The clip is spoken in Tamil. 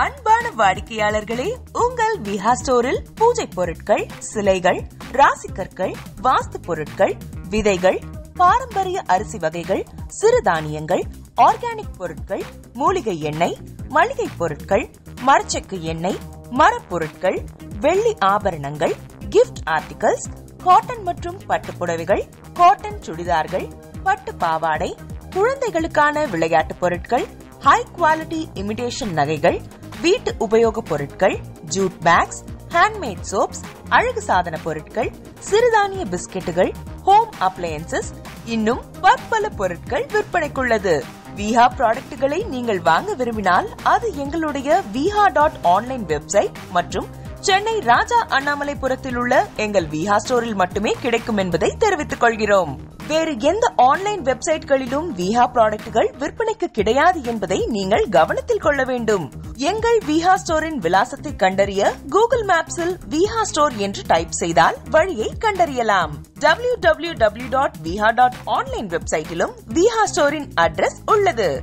அன்பான வாடிக்கையாளர்களே, உங்கள் விஹா ஸ்டோரில் பூஜை பொருட்கள், சிலைகள், ராசிக்கற்கள், வாஸ்து பொருட்கள், விதைகள், பாரம்பரிய அரிசி வகைகள், சிறுதானியங்கள், ஆர்கானிக் பொருட்கள், மூலிகை எண்ணெய், மளிகை பொருட்கள், மரச்செக்கு எண்ணெய், மரப்பொருட்கள், வெள்ளி ஆபரணங்கள், கிஃப்ட் ஆர்டிகல்ஸ், காட்டன் மற்றும் பட்டு புடவைகள், காட்டன் சுடிதார்கள், பட்டு பாவாடை, குழந்தைகளுக்கான விளையாட்டு பொருட்கள், ஹை குவாலிட்டி இமிடேஷன் நகைகள், வீட்டு உபயோக பொருட்கள், ஜூட் பேக்ஸ், ஹேண்ட்மேட் சோப்ஸ், அழகு சாதன பொருட்கள், சிறுதானிய பிஸ்கெட்டுகள், ஹோம் அப்ளையன்சஸ், இன்னும் பற்பல பொருட்கள் விற்பனைக்குள்ளது. விஹா ப்ராடக்ட்களை நீங்கள் வாங்க விரும்பினால் அது எங்களுடைய viha.online வெப்சைட் மற்றும் சென்னை ராஜா அண்ணாமலைபுரத்தில் உள்ள எங்கள் விஹா ஸ்டோரில் மட்டுமே கிடைக்கும் என்பதை தெரிவித்துக் கொள்கிறோம். வேறு எந்த ஆன்லைன் வெப்சைட்களிலும் விஹா ப்ராடக்ட்கள் விற்பனைக்கு கிடையாது என்பதை நீங்கள் கவனத்தில் கொள்ள வேண்டும். எங்கள் விஹா ஸ்டோரின் விலாசத்தை கண்டறிய கூகுள் மேப்ஸில் விஹா ஸ்டோர் என்று டைப் செய்தால் வழியை கண்டறியலாம். www.viha.online வெப்சைட்டிலும் விஹா ஸ்டோரின் அட்ரஸ் உள்ளது.